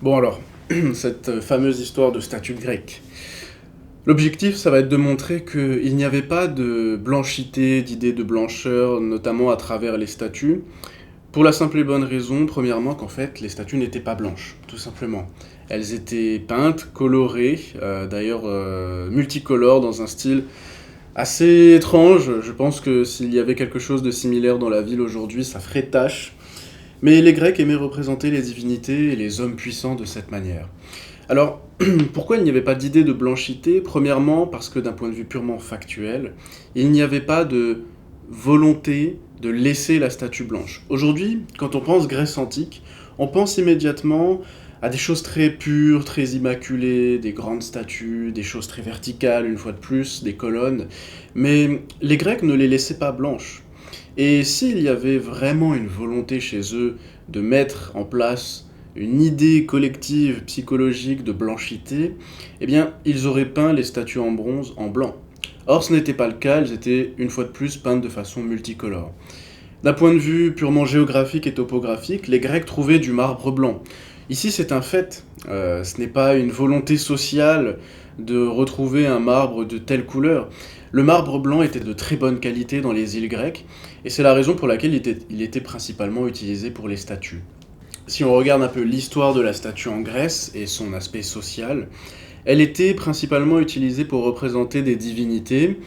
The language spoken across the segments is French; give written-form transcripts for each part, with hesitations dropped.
Bon alors, cette fameuse histoire de statue grecque. L'objectif, ça va être de montrer qu'il n'y avait pas de blanchité, d'idée de blancheur, notamment à travers les statues, pour la simple et bonne raison, premièrement, qu'en fait, les statues n'étaient pas blanches, tout simplement. Elles étaient peintes, colorées, d'ailleurs multicolores, dans un style assez étrange. Je pense que s'il y avait quelque chose de similaire dans la ville aujourd'hui, ça ferait tache. Mais les Grecs aimaient représenter les divinités et les hommes puissants de cette manière. Alors, pourquoi il n'y avait pas d'idée de blanchité? Premièrement, parce que d'un point de vue purement factuel, il n'y avait pas de volonté de laisser la statue blanche. Aujourd'hui, quand on pense Grèce antique, on pense immédiatement à des choses très pures, très immaculées, des grandes statues, des choses très verticales, une fois de plus, des colonnes. Mais les Grecs ne les laissaient pas blanches. Et s'il y avait vraiment une volonté chez eux de mettre en place une idée collective psychologique de blanchité, eh bien, ils auraient peint les statues en bronze en blanc. Or, ce n'était pas le cas, elles étaient une fois de plus peintes de façon multicolore. D'un point de vue purement géographique et topographique, les Grecs trouvaient du marbre blanc. Ici, c'est un fait. Ce n'est pas une volonté sociale de retrouver un marbre de telle couleur. Le marbre blanc était de très bonne qualité dans les îles grecques, et c'est la raison pour laquelle il était principalement utilisé pour les statues. Si on regarde un peu l'histoire de la statue en Grèce et son aspect social, elle était principalement utilisée pour représenter des divinités.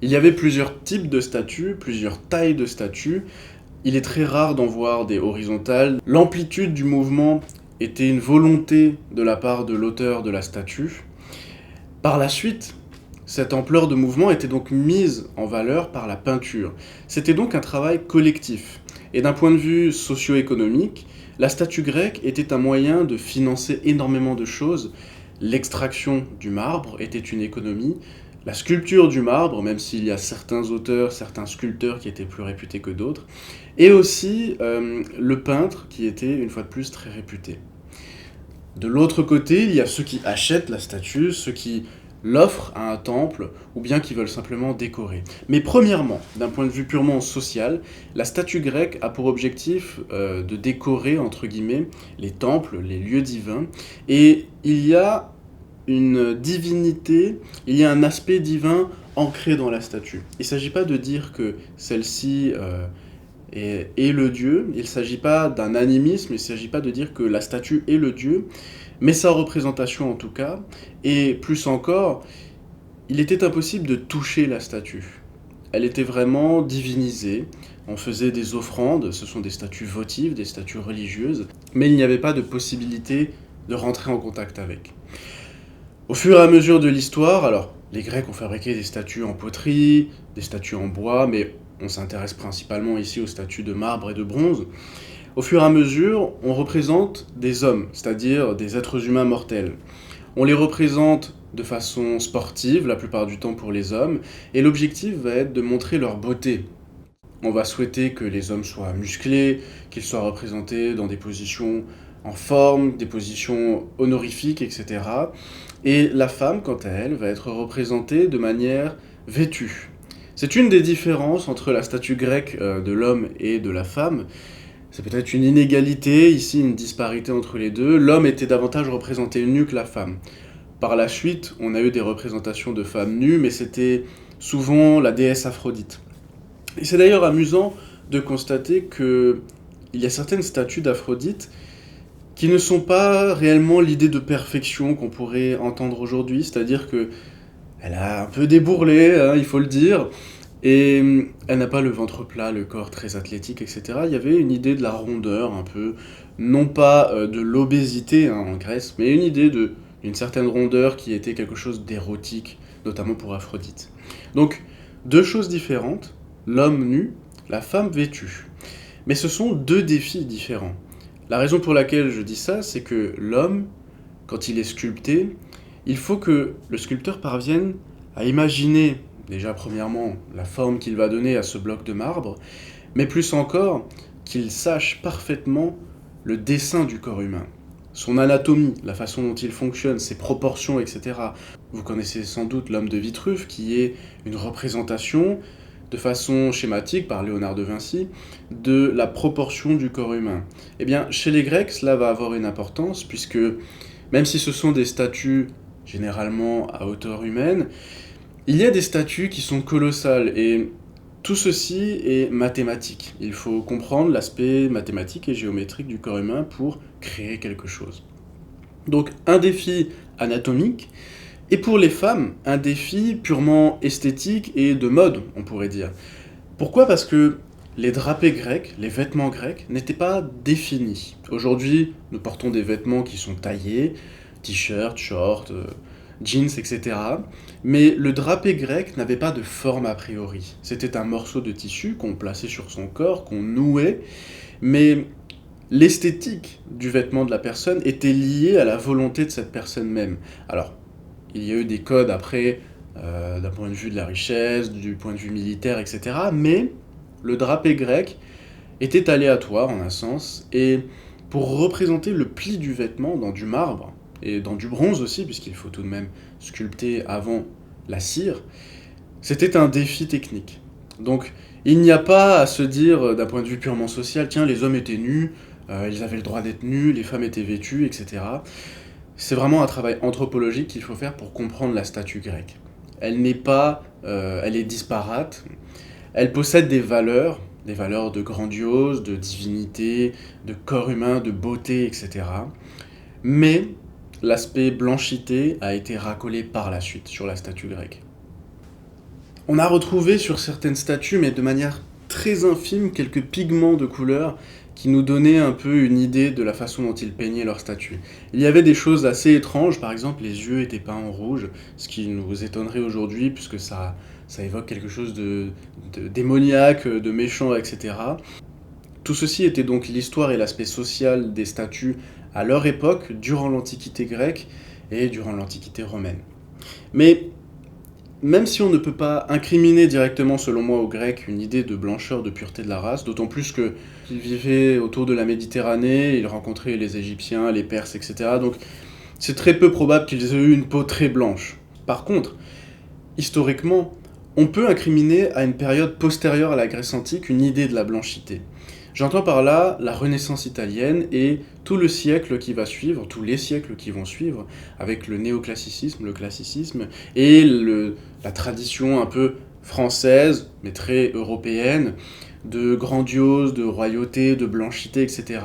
Il y avait plusieurs types de statues, plusieurs tailles de statues. Il est très rare d'en voir des horizontales. L'amplitude du mouvement était une volonté de la part de l'auteur de la statue. Par la suite, cette ampleur de mouvement était donc mise en valeur par la peinture. C'était donc un travail collectif. Et d'un point de vue socio-économique, la statue grecque était un moyen de financer énormément de choses. L'extraction du marbre était une économie. La sculpture du marbre, même s'il y a certains auteurs, certains sculpteurs qui étaient plus réputés que d'autres. Et aussi le peintre qui était une fois de plus très réputé. De l'autre côté, il y a ceux qui achètent la statue, ceux qui l'offrent à un temple, ou bien qui veulent simplement décorer. Mais premièrement, d'un point de vue purement social, la statue grecque a pour objectif de décorer, entre guillemets, les temples, les lieux divins, et il y a une divinité, il y a un aspect divin ancré dans la statue. Il ne s'agit pas de dire que celle-ci est le dieu, il ne s'agit pas d'un animisme, il ne s'agit pas de dire que la statue est le dieu, mais sa représentation en tout cas, et plus encore, il était impossible de toucher la statue. Elle était vraiment divinisée, on faisait des offrandes, ce sont des statues votives, des statues religieuses, mais il n'y avait pas de possibilité de rentrer en contact avec. Au fur et à mesure de l'histoire, alors, les Grecs ont fabriqué des statues en poterie, des statues en bois, mais on s'intéresse principalement ici aux statues de marbre et de bronze. Au fur et à mesure, on représente des hommes, c'est-à-dire des êtres humains mortels. On les représente de façon sportive, la plupart du temps pour les hommes, et l'objectif va être de montrer leur beauté. On va souhaiter que les hommes soient musclés, qu'ils soient représentés dans des positions en forme, des positions honorifiques, etc. Et la femme, quant à elle, va être représentée de manière vêtue. C'est une des différences entre la statue grecque de l'homme et de la femme. C'est peut-être une inégalité, ici une disparité entre les deux. L'homme était davantage représenté nu que la femme. Par la suite, on a eu des représentations de femmes nues, mais c'était souvent la déesse Aphrodite. Et c'est d'ailleurs amusant de constater que il y a certaines statues d'Aphrodite qui ne sont pas réellement l'idée de perfection qu'on pourrait entendre aujourd'hui, c'est-à-dire que elle a un peu débourlé, hein, il faut le dire, et elle n'a pas le ventre plat, le corps très athlétique, etc. Il y avait une idée de la rondeur, un peu, non pas de l'obésité hein, en Grèce, mais une idée d'une certaine rondeur qui était quelque chose d'érotique, notamment pour Aphrodite. Donc, deux choses différentes, l'homme nu, la femme vêtue. Mais ce sont deux défis différents. La raison pour laquelle je dis ça, c'est que l'homme, quand il est sculpté, il faut que le sculpteur parvienne à imaginer, déjà premièrement, la forme qu'il va donner à ce bloc de marbre, mais plus encore, qu'il sache parfaitement le dessin du corps humain, son anatomie, la façon dont il fonctionne, ses proportions, etc. Vous connaissez sans doute l'homme de Vitruve, qui est une représentation de façon schématique par Léonard de Vinci de la proportion du corps humain. Eh bien, chez les Grecs, cela va avoir une importance puisque même si ce sont des statues généralement à hauteur humaine, il y a des statues qui sont colossales et tout ceci est mathématique. Il faut comprendre l'aspect mathématique et géométrique du corps humain pour créer quelque chose. Donc un défi anatomique, et pour les femmes, un défi purement esthétique et de mode, on pourrait dire. Pourquoi ? Parce que les drapés grecs, les vêtements grecs, n'étaient pas définis. Aujourd'hui, nous portons des vêtements qui sont taillés, t-shirts, shorts, jeans, etc. Mais le drapé grec n'avait pas de forme a priori. C'était un morceau de tissu qu'on plaçait sur son corps, qu'on nouait, mais l'esthétique du vêtement de la personne était liée à la volonté de cette personne même. Alors, il y a eu des codes après, d'un point de vue de la richesse, du point de vue militaire, etc. Mais le drapé grec était aléatoire en un sens, et pour représenter le pli du vêtement dans du marbre, et dans du bronze aussi, puisqu'il faut tout de même sculpter avant la cire, c'était un défi technique. Donc il n'y a pas à se dire d'un point de vue purement social, tiens, les hommes étaient nus, ils avaient le droit d'être nus, les femmes étaient vêtues, etc. C'est vraiment un travail anthropologique qu'il faut faire pour comprendre la statue grecque. Elle n'est pas, elle est disparate, elle possède des valeurs de grandiose, de divinité, de corps humain, de beauté, etc. Mais l'aspect blanchité a été racolé par la suite sur la statue grecque. On a retrouvé sur certaines statues, mais de manière très infime, quelques pigments de couleur qui nous donnaient un peu une idée de la façon dont ils peignaient leurs statues. Il y avait des choses assez étranges, par exemple les yeux étaient peints en rouge, ce qui nous étonnerait aujourd'hui puisque ça évoque quelque chose de démoniaque, de méchant, etc. Tout ceci était donc l'histoire et l'aspect social des statues à leur époque, durant l'Antiquité grecque et durant l'Antiquité romaine. Mais même si on ne peut pas incriminer directement, selon moi, aux Grecs une idée de blancheur, de pureté de la race, d'autant plus qu'ils vivaient autour de la Méditerranée, ils rencontraient les Égyptiens, les Perses, etc. Donc c'est très peu probable qu'ils aient eu une peau très blanche. Par contre, historiquement, on peut incriminer à une période postérieure à la Grèce antique une idée de la blanchité. J'entends par là la Renaissance italienne et tout le siècle qui va suivre, tous les siècles qui vont suivre, avec le néoclassicisme, le classicisme, et la tradition un peu française, mais très européenne, de grandiose, de royauté, de blanchité, etc.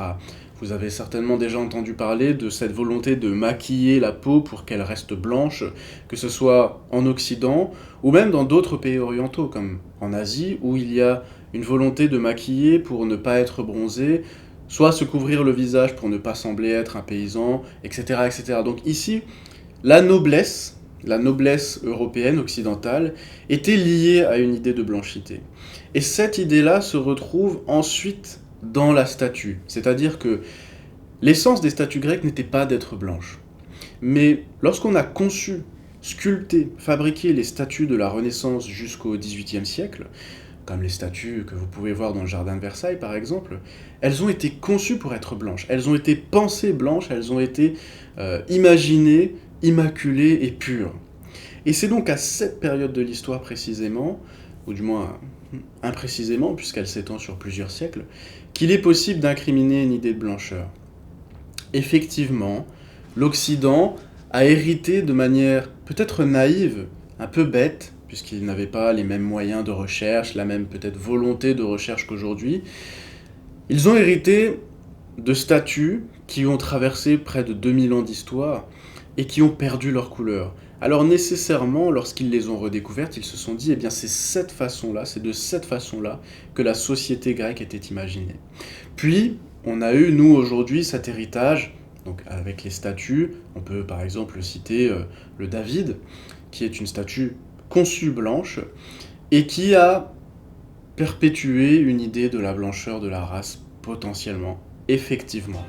Vous avez certainement déjà entendu parler de cette volonté de maquiller la peau pour qu'elle reste blanche, que ce soit en Occident ou même dans d'autres pays orientaux, comme en Asie, où il y a une volonté de maquiller pour ne pas être bronzé, soit se couvrir le visage pour ne pas sembler être un paysan, etc. etc. Donc ici, la noblesse européenne, occidentale, était liée à une idée de blanchité. Et cette idée-là se retrouve ensuite dans la statue. C'est-à-dire que l'essence des statues grecques n'était pas d'être blanches. Mais lorsqu'on a conçu, sculpté, fabriqué les statues de la Renaissance jusqu'au XVIIIe siècle, comme les statues que vous pouvez voir dans le jardin de Versailles par exemple, elles ont été conçues pour être blanches, elles ont été pensées blanches, elles ont été imaginées, immaculées et pures. Et c'est donc à cette période de l'histoire précisément, ou du moins imprécisément puisqu'elle s'étend sur plusieurs siècles, qu'il est possible d'incriminer une idée de blancheur. Effectivement, l'Occident a hérité de manière peut-être naïve, un peu bête, puisqu'ils n'avaient pas les mêmes moyens de recherche, la même peut-être volonté de recherche qu'aujourd'hui. Ils ont hérité de statues qui ont traversé près de 2000 ans d'histoire et qui ont perdu leur couleur. Alors nécessairement, lorsqu'ils les ont redécouvertes, ils se sont dit, eh bien c'est de cette façon-là que la société grecque était imaginée. Puis, on a eu, nous, aujourd'hui, cet héritage, donc avec les statues, on peut par exemple citer le David, qui est une statue conçue blanche, et qui a perpétué une idée de la blancheur de la race, potentiellement, effectivement.